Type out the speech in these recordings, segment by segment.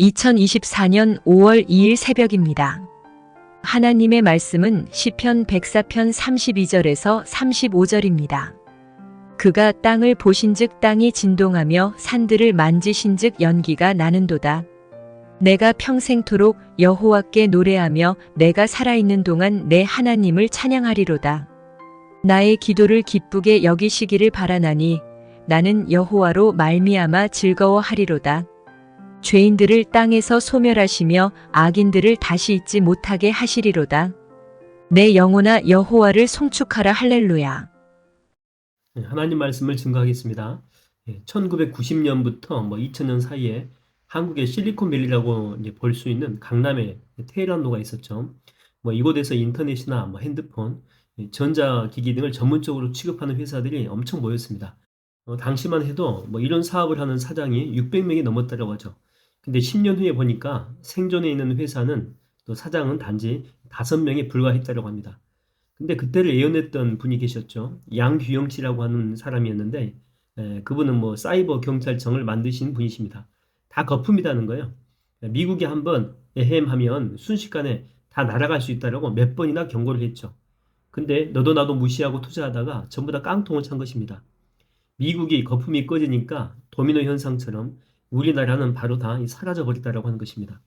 2024년 5월 2일 새벽입니다. 하나님의 말씀은 시편 104편 32절에서 35절입니다. 그가 땅을 보신즉 땅이 진동하며 산들을 만지신즉 연기가 나는도다. 내가 평생토록 여호와께 노래하며 내가 살아있는 동안 내 하나님을 찬양하리로다. 나의 기도를 기쁘게 여기시기를 바라나니 나는 여호와로 말미암아 즐거워하리로다. 죄인들을 땅에서 소멸하시며 악인들을 다시 잊지 못하게 하시리로다. 내 영혼아 여호와를 송축하라. 할렐루야. 하나님 말씀을 증거하겠습니다. 1990년부터 2000년 사이에 한국의 실리콘밸리라고 볼 수 있는 강남에 테헤란로가 있었죠. 이곳에서 인터넷이나 핸드폰, 전자기기 등을 전문적으로 취급하는 회사들이 엄청 모였습니다. 당시만 해도 이런 사업을 하는 사장이 600명이 넘었다고 하죠. 근데 10년 후에 보니까 생존해 있는 회사는 또 사장은 단지 5명에 불과했다고 합니다. 근데 그때를 예언했던 분이 계셨죠. 양규영 씨라고 하는 사람이었는데 그분은 사이버 경찰청을 만드신 분이십니다. 다 거품이라는 거예요. 미국이 한번 에헴하면 순식간에 다 날아갈 수 있다라고 몇 번이나 경고를 했죠. 근데 너도 나도 무시하고 투자하다가 전부 다 깡통을 찬 것입니다. 미국이 거품이 꺼지니까 도미노 현상처럼 우리나라는 바로 다 사라져 버렸다라고 하는 것입니다.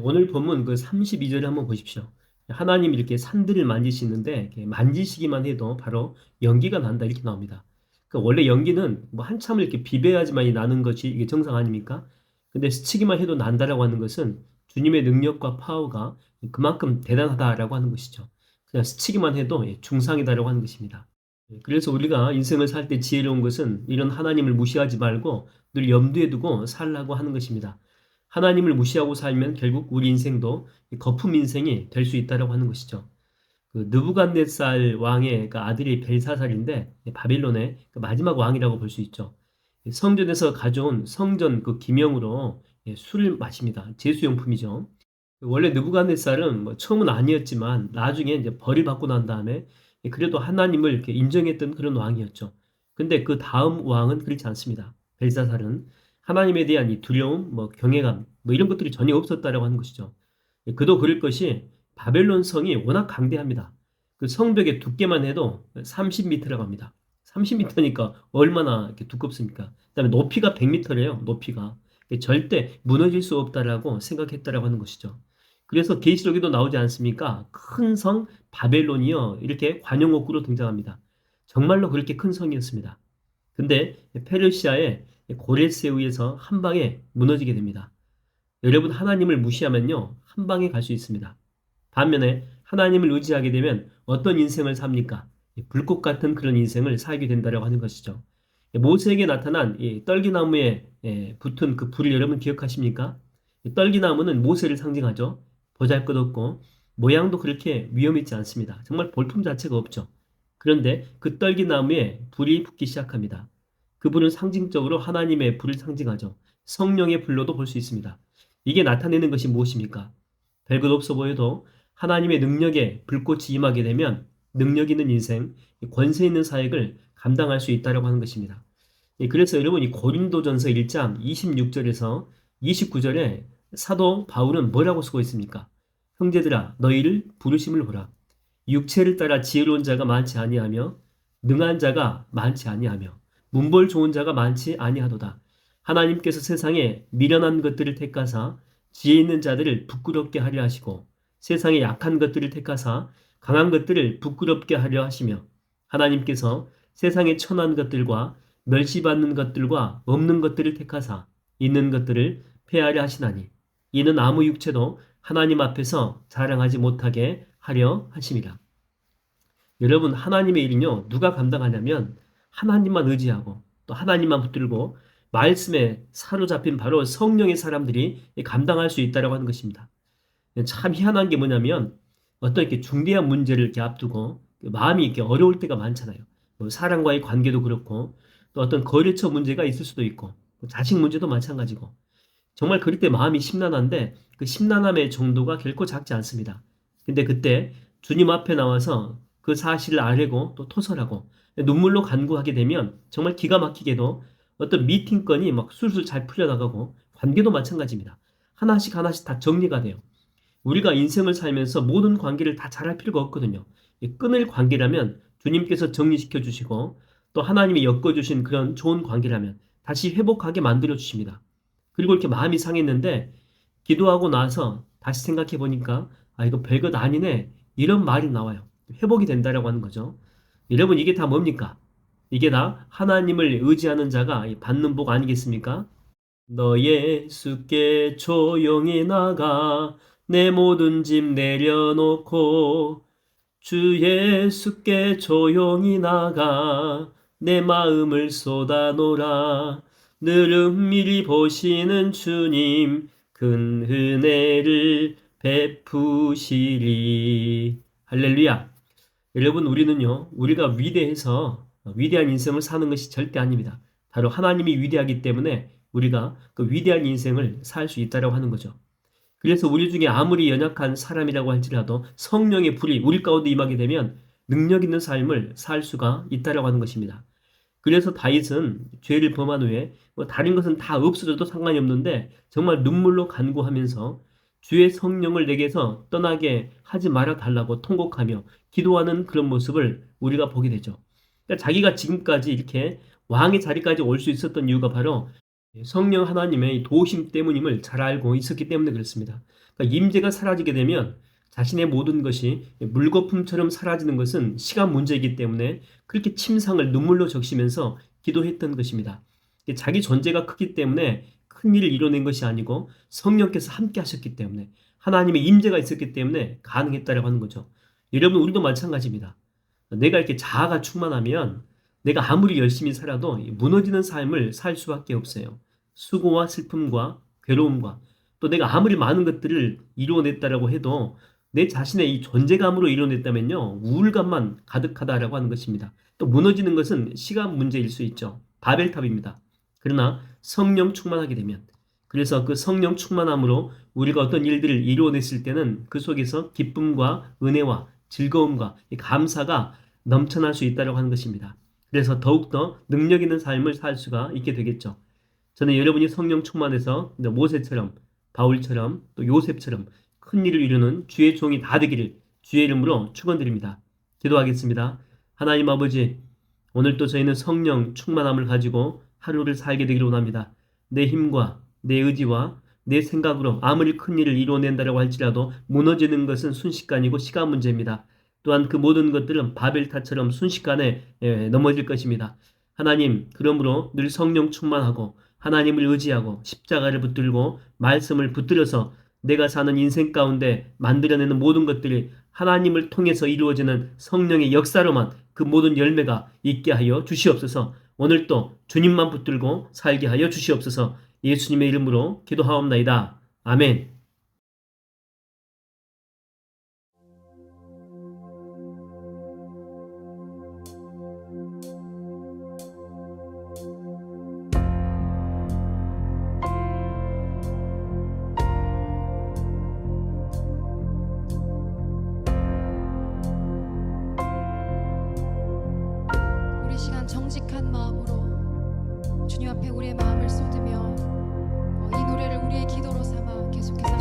오늘 본문 그 32절을 한번 보십시오. 하나님이 이렇게 산들을 만지시는데 만지시기만 해도 바로 연기가 난다 이렇게 나옵니다. 그러니까 원래 연기는 한참을 이렇게 비벼야지만 나는 것이 이게 정상 아닙니까? 근데 스치기만 해도 난다라고 하는 것은 주님의 능력과 파워가 그만큼 대단하다라고 하는 것이죠. 그냥 스치기만 해도 중상이다라고 하는 것입니다. 그래서 우리가 인생을 살 때 지혜로운 것은 이런 하나님을 무시하지 말고 늘 염두에 두고 살라고 하는 것입니다. 하나님을 무시하고 살면 결국 우리 인생도 거품 인생이 될 수 있다고 하는 것이죠. 그 느부갓네살 왕의 아들이 벨사살인데 바빌론의 마지막 왕이라고 볼 수 있죠. 성전에서 가져온 성전 그 기명으로 술을 마십니다. 제수용품이죠. 원래 느부갓네살은 처음은 아니었지만 나중에 이제 벌을 받고 난 다음에 그래도 하나님을 이렇게 인정했던 그런 왕이었죠. 근데 그 다음 왕은 그렇지 않습니다. 벨사살은 하나님에 대한 이 두려움, 경외감, 이런 것들이 전혀 없었다라고 하는 것이죠. 그도 그럴 것이 바벨론 성이 워낙 강대합니다. 그 성벽의 두께만 해도 30m라고 합니다. 30m니까 얼마나 이렇게 두껍습니까? 그다음에 높이가 100m래요. 높이가 절대 무너질 수 없다라고 생각했다라고 하는 것이죠. 그래서 계시록에도 나오지 않습니까? 큰 성 바벨론이요 이렇게 관용어구로 등장합니다. 정말로 그렇게 큰 성이었습니다. 근데 페르시아의 고레스에 의해서 한 방에 무너지게 됩니다. 여러분 하나님을 무시하면요 한 방에 갈 수 있습니다. 반면에 하나님을 의지하게 되면 어떤 인생을 삽니까? 불꽃 같은 그런 인생을 살게 된다고 하는 것이죠. 모세에게 나타난 떨기나무에 붙은 그 불을 여러분 기억하십니까? 떨기나무는 모세를 상징하죠. 보잘것없고 모양도 그렇게 위험 있지 않습니다. 정말 볼품 자체가 없죠. 그런데 그 떨기나무에 불이 붙기 시작합니다. 그 불은 상징적으로 하나님의 불을 상징하죠. 성령의 불로도 볼 수 있습니다. 이게 나타내는 것이 무엇입니까? 별것 없어 보여도 하나님의 능력에 불꽃이 임하게 되면 능력 있는 인생, 권세 있는 사역을 감당할 수 있다고 하는 것입니다. 그래서 여러분 이 고린도전서 1장 26절에서 29절에 사도 바울은 뭐라고 쓰고 있습니까? 형제들아 너희를 부르심을 보라. 육체를 따라 지혜로운 자가 많지 아니하며 능한 자가 많지 아니하며 문벌 좋은 자가 많지 아니하도다. 하나님께서 세상에 미련한 것들을 택하사 지혜 있는 자들을 부끄럽게 하려 하시고 세상에 약한 것들을 택하사 강한 것들을 부끄럽게 하려 하시며 하나님께서 세상에 천한 것들과 멸시받는 것들과 없는 것들을 택하사 있는 것들을 폐하려 하시나니 이는 아무 육체도 하나님 앞에서 자랑하지 못하게 하려 하심이라. 여러분 하나님의 일은요 누가 감당하냐면 하나님만 의지하고 또 하나님만 붙들고 말씀에 사로잡힌 바로 성령의 사람들이 감당할 수 있다고 하는 것입니다. 참 희한한 게 뭐냐면 어떤 이렇게 중대한 문제를 이렇게 앞두고 마음이 이렇게 어려울 때가 많잖아요. 사람과의 관계도 그렇고 또 어떤 거래처 문제가 있을 수도 있고 자식 문제도 마찬가지고 정말 그럴 때 마음이 심란한데 그 심란함의 정도가 결코 작지 않습니다. 근데 그때 주님 앞에 나와서 그 사실을 아뢰고 또 토설하고 눈물로 간구하게 되면 정말 기가 막히게도 어떤 미팅건이 막 술술 잘 풀려나가고 관계도 마찬가지입니다. 하나씩 하나씩 다 정리가 돼요. 우리가 인생을 살면서 모든 관계를 다 잘할 필요가 없거든요. 이 끊을 관계라면 주님께서 정리시켜 주시고 또 하나님이 엮어주신 그런 좋은 관계라면 다시 회복하게 만들어 주십니다. 그리고 이렇게 마음이 상했는데 기도하고 나서 다시 생각해 보니까 아, 이거 별것 아니네. 이런 말이 나와요. 회복이 된다라고 하는 거죠. 여러분, 이게 다 뭡니까? 이게 다 하나님을 의지하는 자가 받는 복 아니겠습니까? 너 예수께 조용히 나가 내 모든 짐 내려놓고 주 예수께 조용히 나가 내 마음을 쏟아놓으라. 늘 은밀히 보시는 주님 큰 은혜를 베푸시리. 할렐루야. 여러분, 우리는요, 우리가 위대해서 위대한 인생을 사는 것이 절대 아닙니다. 바로 하나님이 위대하기 때문에 우리가 그 위대한 인생을 살 수 있다고 하는 거죠. 그래서 우리 중에 아무리 연약한 사람이라고 할지라도 성령의 불이 우리 가운데 임하게 되면 능력 있는 삶을 살 수가 있다고 하는 것입니다. 그래서 다윗은 죄를 범한 후에 다른 것은 다 없어져도 상관이 없는데 정말 눈물로 간구하면서 주의 성령을 내게서 떠나게 하지 말아 달라고 통곡하며 기도하는 그런 모습을 우리가 보게 되죠. 그러니까 자기가 지금까지 이렇게 왕의 자리까지 올 수 있었던 이유가 바로 성령 하나님의 도우심 때문임을 잘 알고 있었기 때문에 그렇습니다. 그러니까 임재가 사라지게 되면 자신의 모든 것이 물거품처럼 사라지는 것은 시간 문제이기 때문에 그렇게 침상을 눈물로 적시면서 기도했던 것입니다. 자기 존재가 크기 때문에 큰 일을 이뤄낸 것이 아니고 성령께서 함께 하셨기 때문에 하나님의 임재가 있었기 때문에 가능했다라고 하는 거죠. 여러분, 우리도 마찬가지입니다. 내가 이렇게 자아가 충만하면 내가 아무리 열심히 살아도 무너지는 삶을 살 수밖에 없어요. 수고와 슬픔과 괴로움과 또 내가 아무리 많은 것들을 이루어냈다라고 해도 내 자신의 이 존재감으로 이루어냈다면요, 우울감만 가득하다라고 하는 것입니다. 또 무너지는 것은 시간 문제일 수 있죠. 바벨탑입니다. 그러나 성령 충만하게 되면, 그래서 그 성령 충만함으로 우리가 어떤 일들을 이루어냈을 때는 그 속에서 기쁨과 은혜와 즐거움과 감사가 넘쳐날 수 있다고 하는 것입니다. 그래서 더욱더 능력 있는 삶을 살 수가 있게 되겠죠. 저는 여러분이 성령 충만해서 모세처럼, 바울처럼, 또 요셉처럼 큰 일을 이루는 주의 종이 다 되기를 주의 이름으로 축원드립니다. 기도하겠습니다. 하나님 아버지, 오늘 또 저희는 성령 충만함을 가지고 하루를 살게 되기를 원합니다. 내 힘과 내 의지와 내 생각으로 아무리 큰 일을 이루어낸다고 할지라도 무너지는 것은 순식간이고 시간 문제입니다. 또한 그 모든 것들은 바벨탑처럼 순식간에 넘어질 것입니다. 하나님, 그러므로 늘 성령 충만하고 하나님을 의지하고 십자가를 붙들고 말씀을 붙들어서 내가 사는 인생 가운데 만들어내는 모든 것들이 하나님을 통해서 이루어지는 성령의 역사로만 그 모든 열매가 있게 하여 주시옵소서. 오늘도 주님만 붙들고 살게 하여 주시옵소서. 예수님의 이름으로 기도하옵나이다. 아멘. 우리 시간 정직한 마음으로 주님 앞에 우리의 마음을 쏟으며 이 노래를 우리의 기도로 삼아 계속해서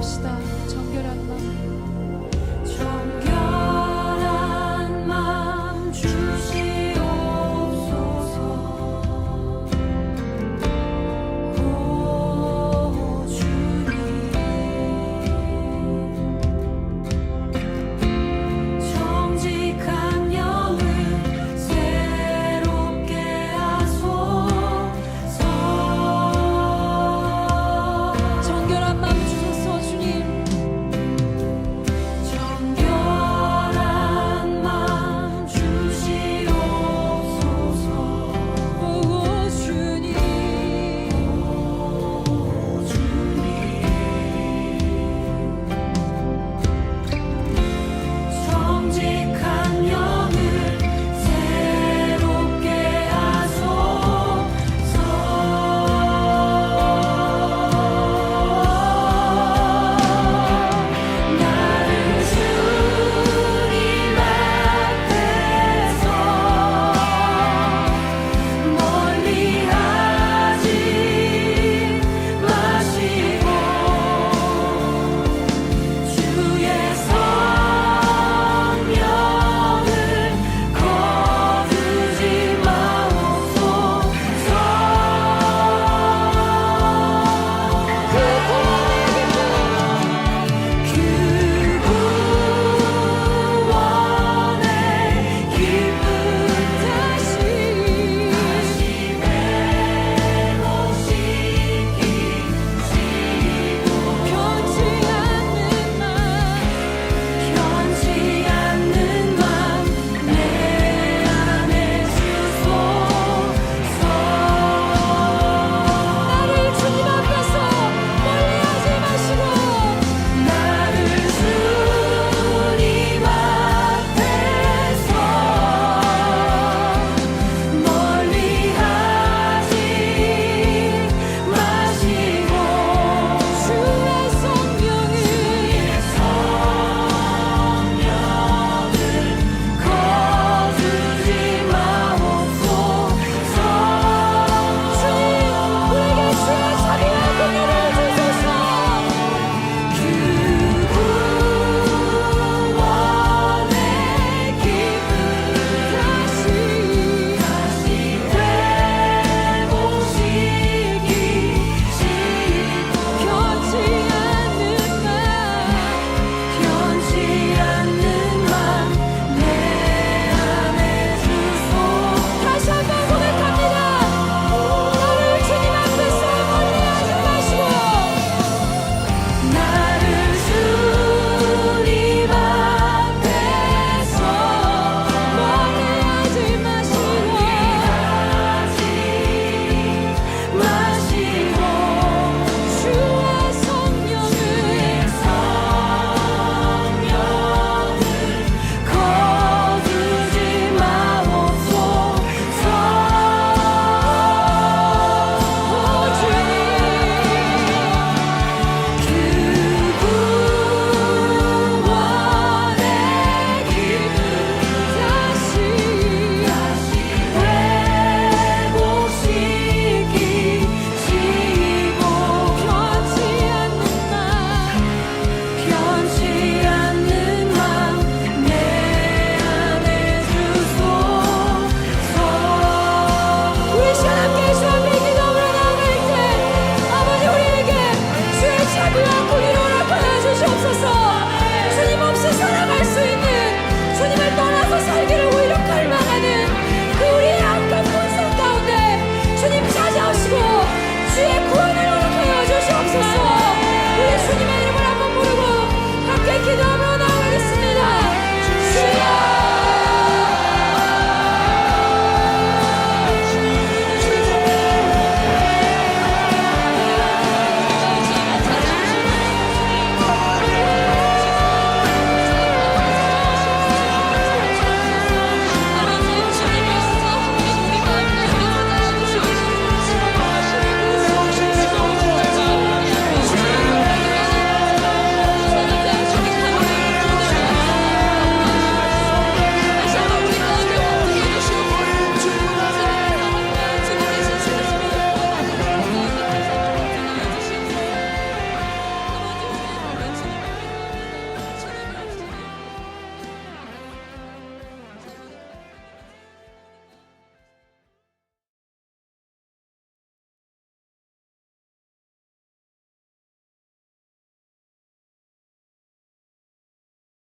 것이다.